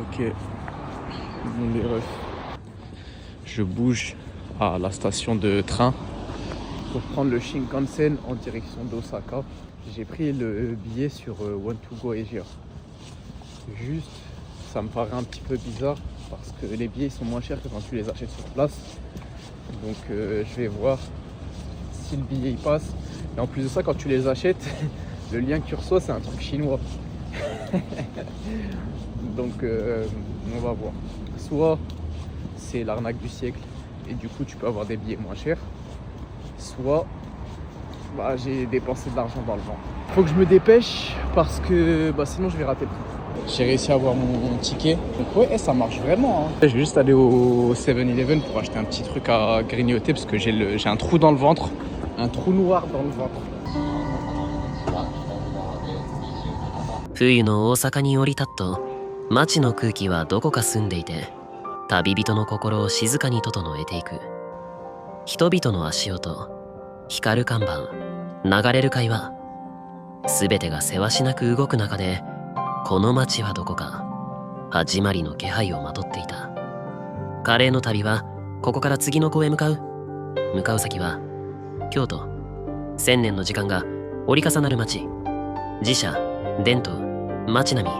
Ok, bon, les refs. Je bouge à la station de train pour prendre le Shinkansen en direction d'Osaka. J'ai pris le billet sur One to Go Asia. Juste, ça me paraît un petit peu bizarre parce que les billets sont moins chers que quand tu les achètes sur place. Donc je vais voir si le billet il passe. Et en plus de ça, quand tu les achètes, le lien que tu reçois c'est un truc chinois. Donc on va voir. Soit c'est l'arnaque du siècle et du coup tu peux avoir des billets moins chers. Soit j'ai dépensé de l'argent dans le vent. Faut que je me dépêche parce que sinon je vais rater le train. J'ai réussi à avoir mon ticket. Donc ouais, ça marche vraiment. Je vais juste aller au 7-Eleven pour acheter un petit truc à grignoter parce que j'ai un trou dans le ventre. Un trou noir dans le ventre. 冬の大阪に降り立つと街の空気はどこか澄んでいて旅人の心を静かに整えていく。人々の足音、光る看板、流れる会話、全てがせわしなく動く中でこの街はどこか始まりの気配をまとっていた。カレーの旅はここから次の港へ向かう先は京都。1000年の時間が折り重なる街。寺社、伝統、街並み、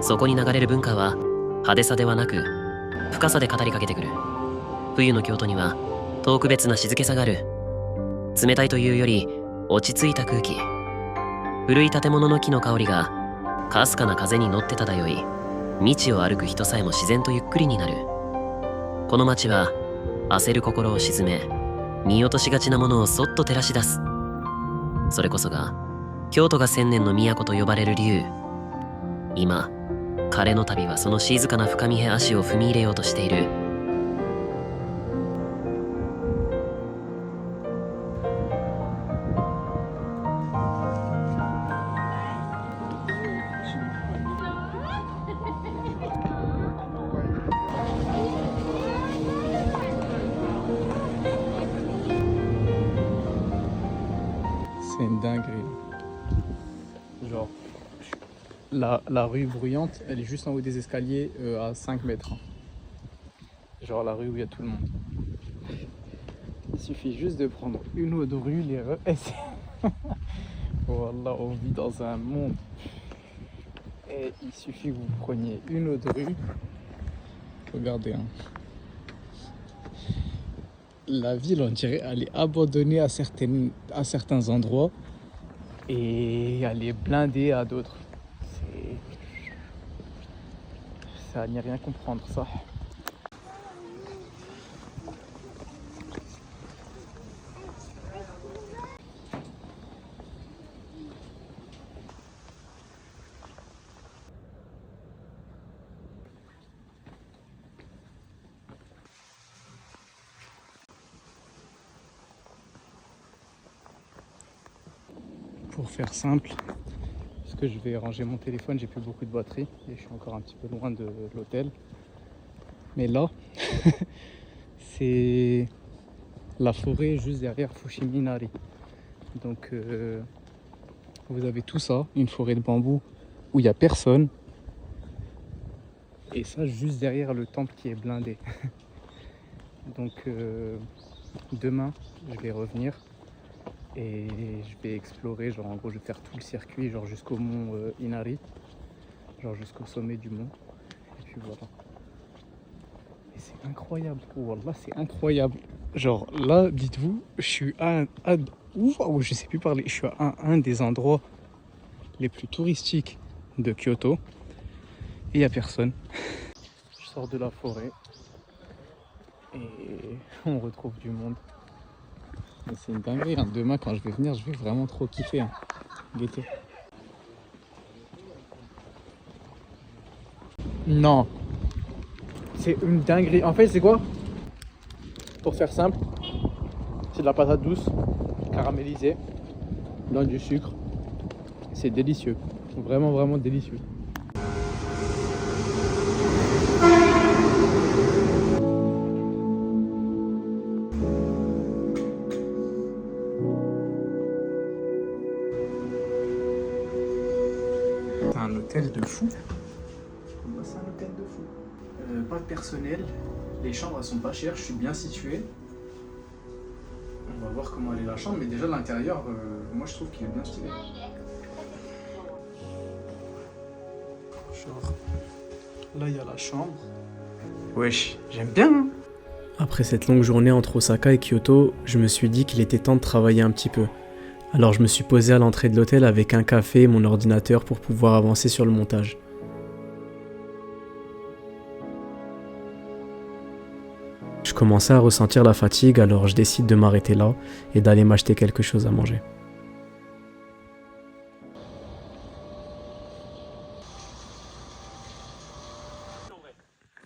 そこに流れる文化は派手さではなく深さで語りかけてくる。冬の京都には特別な静けさがある。冷たいというより落ち着いた空気。古い建物の木の香りがかすかな風に乗って漂い、道を歩く人さえも自然とゆっくりになる。この街は焦る心を鎮め、見落としがちなものをそっと照らし出す。それこそが京都が1000年の都と呼ばれる理由。今、彼の旅はその静かな深みへ足を踏み入れようとしている。C'est une dinguerie. Genre, la rue bruyante, elle est juste en haut des escaliers à 5 mètres. Genre la rue où il y a tout le monde. Il suffit juste de prendre une autre rue, les rues. Voilà, on vit dans un monde. Et il suffit que vous preniez une autre rue. Regardez, hein. La ville, on dirait, elle est abandonnée à certains endroits et elle est blindée à d'autres. C'est à n'y rien comprendre, ça. Pour faire simple, parce que je vais ranger mon téléphone, j'ai plus beaucoup de batterie et je suis encore un petit peu loin de l'hôtel. Mais là, c'est la forêt juste derrière Fushiminari. Donc vous avez tout ça, une forêt de bambou où il n'y a personne. Et ça juste derrière le temple qui est blindé. Donc demain, je vais revenir. Et je vais explorer, genre en gros je vais faire tout le circuit, genre jusqu'au mont Inari, genre jusqu'au sommet du mont, et puis voilà. Et c'est incroyable, wallah c'est incroyable. Genre là, dites-vous, je suis je sais plus parler, je suis à un des endroits les plus touristiques de Kyoto, et il n'y a personne. Je sors de la forêt, et on retrouve du monde. C'est une dinguerie, hein. Demain quand je vais venir, je vais vraiment trop kiffer, hein, l'été. Non, c'est une dinguerie. En fait, c'est quoi? Pour faire simple, c'est de la patate douce, caramélisée, dans du sucre. C'est délicieux, vraiment vraiment délicieux. C'est un hôtel de fou. Bah, c'est un hôtel de fou. Pas de personnel, les chambres elles sont pas chères, je suis bien situé. On va voir comment elle est la chambre, mais déjà l'intérieur, moi je trouve qu'il est bien stylé. Genre, là il y a la chambre. Wesh, j'aime bien hein. Après cette longue journée entre Osaka et Kyoto, je me suis dit qu'il était temps de travailler un petit peu. Alors je me suis posé à l'entrée de l'hôtel avec un café et mon ordinateur pour pouvoir avancer sur le montage. Je commençais à ressentir la fatigue, alors je décide de m'arrêter là et d'aller m'acheter quelque chose à manger.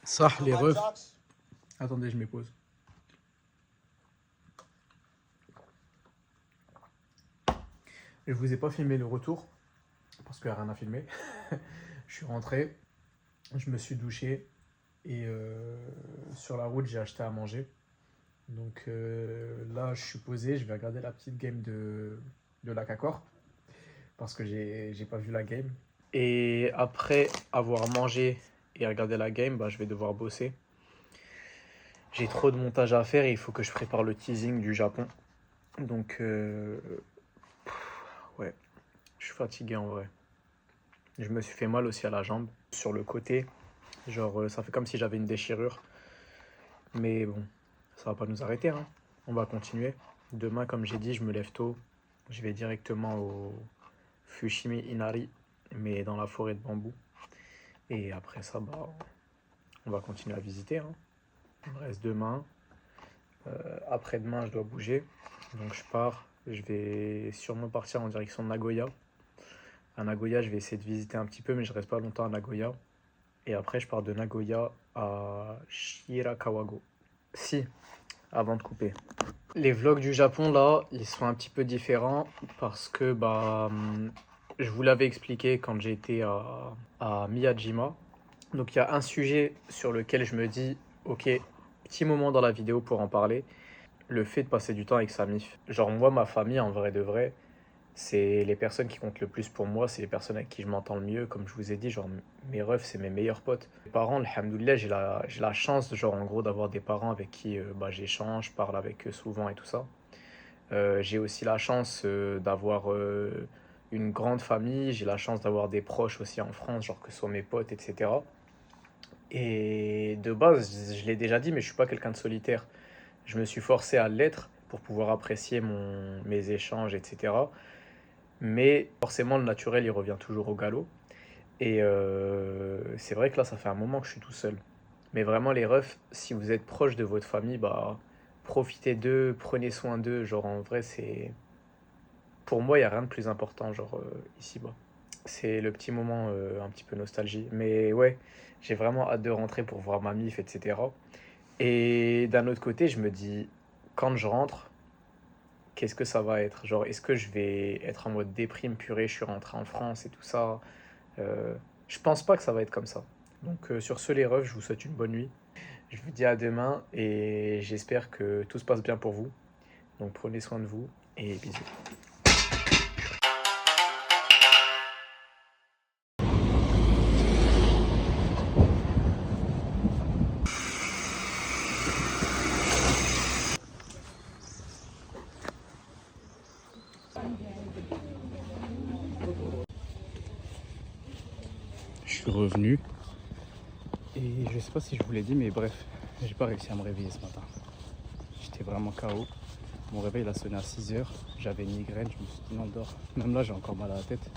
Ça, les refs. Attendez, je m'épose. Je vous ai pas filmé le retour parce qu'il n'y a rien à filmer. Je suis rentré, je me suis douché et sur la route j'ai acheté à manger. Donc là je suis posé, je vais regarder la petite game de l'Akakor parce que j'ai pas vu la game. Et après avoir mangé et regardé la game, bah, je vais devoir bosser. J'ai trop de montage à faire et il faut que je prépare le teasing du Japon. Donc ouais, je suis fatigué en vrai. Je me suis fait mal aussi à la jambe, sur le côté. Genre ça fait comme si j'avais une déchirure. Mais bon, ça va pas nous arrêter, hein. On va continuer. Demain, comme j'ai dit, je me lève tôt. Je vais directement au Fushimi Inari, mais dans la forêt de bambou. Et après ça, bah, on va continuer à visiter, hein. Il me reste demain. Après-demain, je dois bouger. Donc je pars. Je vais sûrement partir en direction de Nagoya. À Nagoya, je vais essayer de visiter un petit peu, mais je reste pas longtemps à Nagoya. Et après, je pars de Nagoya à Shirakawago. Si, avant de couper. Les vlogs du Japon, là, ils sont un petit peu différents parce que bah, je vous l'avais expliqué quand j'étais à Miyajima. Donc il y a un sujet sur lequel je me dis, ok, petit moment dans la vidéo pour en parler. Le fait de passer du temps avec sa mif. Genre moi, ma famille, en vrai de vrai, c'est les personnes qui comptent le plus pour moi, c'est les personnes avec qui je m'entends le mieux. Comme je vous ai dit, genre mes refs, c'est mes meilleurs potes. Mes parents, alhamdoulilah, j'ai la chance, genre en gros, d'avoir des parents avec qui bah, j'échange, je parle avec eux souvent et tout ça. J'ai aussi la chance d'avoir une grande famille, j'ai la chance d'avoir des proches aussi en France, genre que ce soit mes potes, etc. Et de base, je l'ai déjà dit, mais je suis pas quelqu'un de solitaire. Je me suis forcé à l'être pour pouvoir apprécier mes échanges, etc. Mais forcément, le naturel, il revient toujours au galop. Et c'est vrai que là, ça fait un moment que je suis tout seul. Mais vraiment, les refs, si vous êtes proche de votre famille, bah, profitez d'eux, prenez soin d'eux. Genre, en vrai, c'est... Pour moi, il n'y a rien de plus important, genre, ici-bas. C'est le petit moment un petit peu nostalgie. Mais ouais, j'ai vraiment hâte de rentrer pour voir ma mif, etc. Et d'un autre côté, je me dis, quand je rentre, qu'est-ce que ça va être? Genre, est-ce que je vais être en mode déprime, purée, je suis rentré en France et tout ça? Je pense pas que ça va être comme ça. Donc, sur ce, les refs, je vous souhaite une bonne nuit. Je vous dis à demain et j'espère que tout se passe bien pour vous. Donc, prenez soin de vous et bisous. Je suis revenu et je sais pas si je vous l'ai dit, mais bref, j'ai pas réussi à me réveiller ce matin. J'étais vraiment KO. Mon réveil il a sonné à 6h, j'avais une migraine, je me suis dit non, dors. Même là j'ai encore mal à la tête.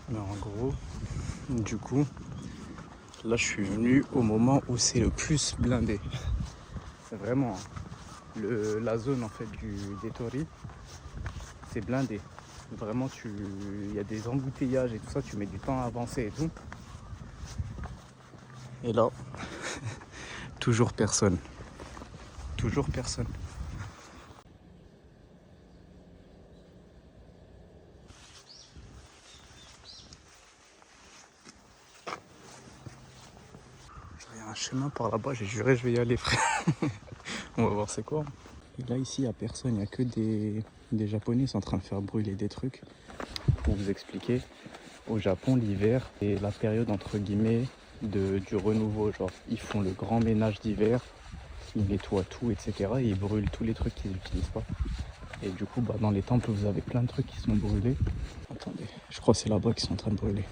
Mais en gros, du coup, là je suis venu au moment où c'est le plus blindé. C'est vraiment la zone en fait des Tori, c'est blindé. Vraiment, il y a des embouteillages et tout ça, tu mets du temps à avancer et tout. Et là, toujours personne. Toujours personne. Il y a un chemin par là-bas, j'ai juré je vais y aller, frère. On va voir c'est quoi. Et là, ici, il n'y a personne, il n'y a que des Japonais qui sont en train de faire brûler des trucs. Pour vous expliquer, Au Japon, l'hiver est la période entre guillemets du renouveau. Genre, ils font le grand ménage d'hiver, ils nettoient tout, etc. Et ils brûlent tous les trucs qu'ils n'utilisent pas. Et du coup, dans les temples, vous avez plein de trucs qui sont brûlés. Attendez, je crois que c'est là-bas qu'ils sont en train de brûler.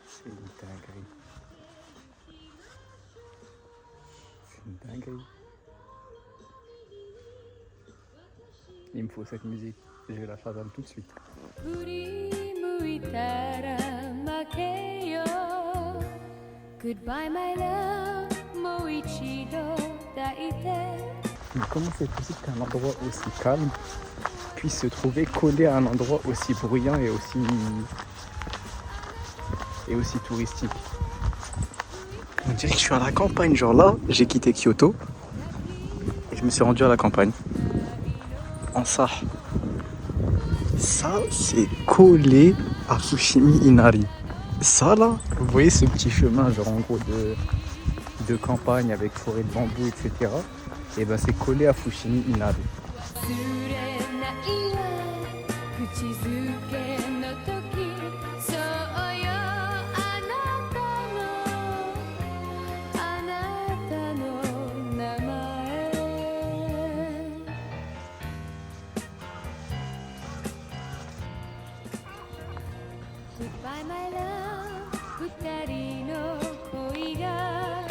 C'est une dinguerie. C'est une dinguerie. Il me faut cette musique. Je vais la Shazam tout de suite. Mais comment c'est possible qu'un endroit aussi calme puisse se trouver collé à un endroit aussi bruyant et aussi touristique? On dirait que je suis à la campagne. Genre là, j'ai quitté Kyoto et je me suis rendu à la campagne. En ça. Ça, c'est collé à Fushimi Inari. Ça là, vous voyez ce petit chemin, genre en gros de campagne avec forêt de bambou, etc. Et ben c'est collé à Fushimi Inari. Goodbye my love, 二人の恋が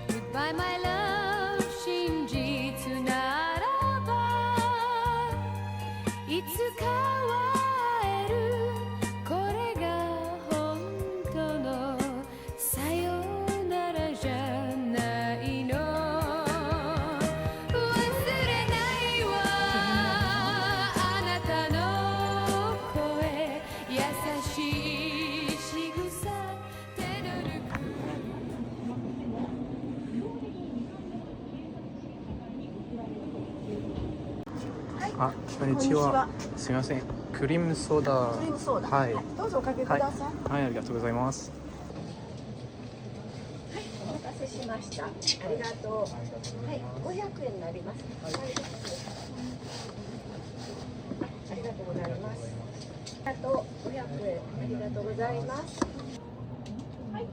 Goodbye my love, 真実ならばいつかは会えるこれが本当のさよならじゃないの忘れないわあなたの声優しい仕草手のぬくあ、こんにちは。すみません。クリームソーダ。クリームソーダ。はい。どうぞおかけください。はい、ありがとうございます。お待たせしました。ありがとう。はい、500円になります。ありがとうございます。あと500円。ありがとうございます。はい。あ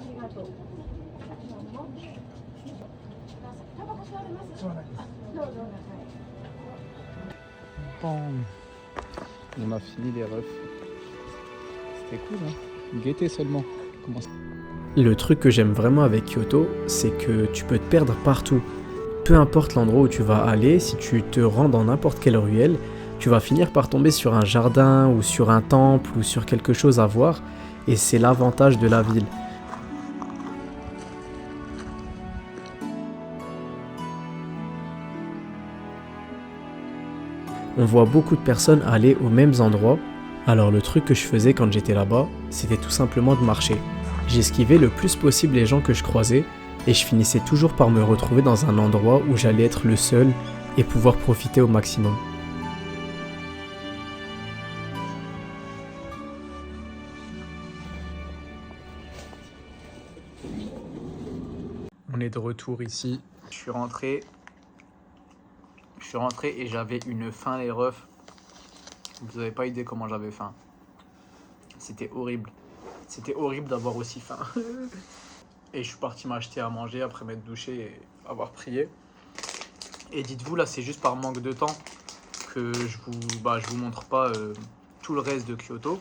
りがとう。タバコ吸われます？あ、どうぞ。はい。Bon. On a fini les refs. C'était cool, hein. Guetter seulement. Comment ça... Le truc que j'aime vraiment avec Kyoto, c'est que tu peux te perdre partout. Peu importe l'endroit où tu vas aller, si tu te rends dans n'importe quelle ruelle, tu vas finir par tomber sur un jardin ou sur un temple ou sur quelque chose à voir, et c'est l'avantage de la ville. On voit beaucoup de personnes aller aux mêmes endroits, alors le truc que je faisais quand j'étais là-bas, c'était tout simplement de marcher. J'esquivais le plus possible les gens que je croisais, et je finissais toujours par me retrouver dans un endroit où j'allais être le seul et pouvoir profiter au maximum. On est de retour ici. Je suis rentré et j'avais une faim, les refs. Vous n'avez pas idée comment j'avais faim. C'était horrible. C'était horrible d'avoir aussi faim. Et je suis parti m'acheter à manger après m'être douché et avoir prié. Et dites-vous, là, c'est juste par manque de temps que je vous montre pas tout le reste de Kyoto.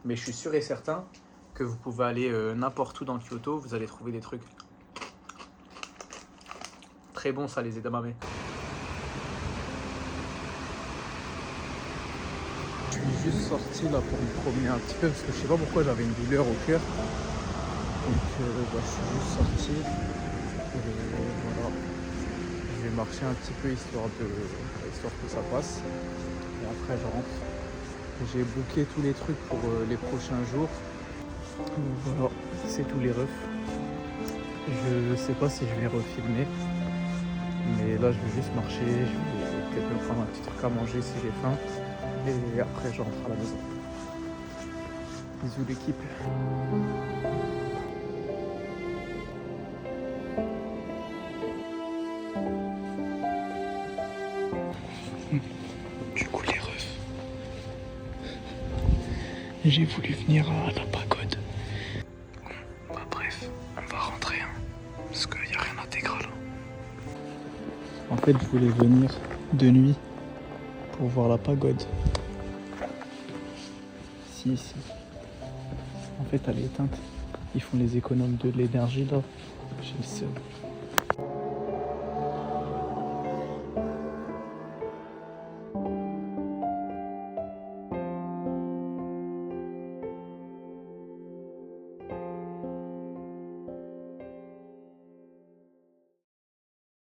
Mais je suis sûr et certain que vous pouvez aller n'importe où dans Kyoto, vous allez trouver des trucs très bons, ça, les edamame. Je suis juste sorti là pour me promener un petit peu parce que je sais pas pourquoi j'avais une douleur au cœur. Donc je suis juste sorti. Et voilà. Je vais marcher un petit peu histoire que ça passe. Et après je rentre. J'ai booké tous les trucs pour les prochains jours. Donc voilà, c'est tous les refs. Je sais pas si je vais refilmer. Mais là je vais juste marcher. Je vais peut-être me prendre un petit truc à manger si j'ai faim. Et après je rentre à la maison. Bisous l'équipe. Du coup, les refs. J'ai voulu venir à la pagode. Bah bref, on va rentrer, hein, parce qu'il n'y a rien d'intégral. En fait, je voulais venir de nuit pour voir la pagode. Si. En fait, elle est éteinte. Ils font les économes de l'énergie là. J'ai le seum.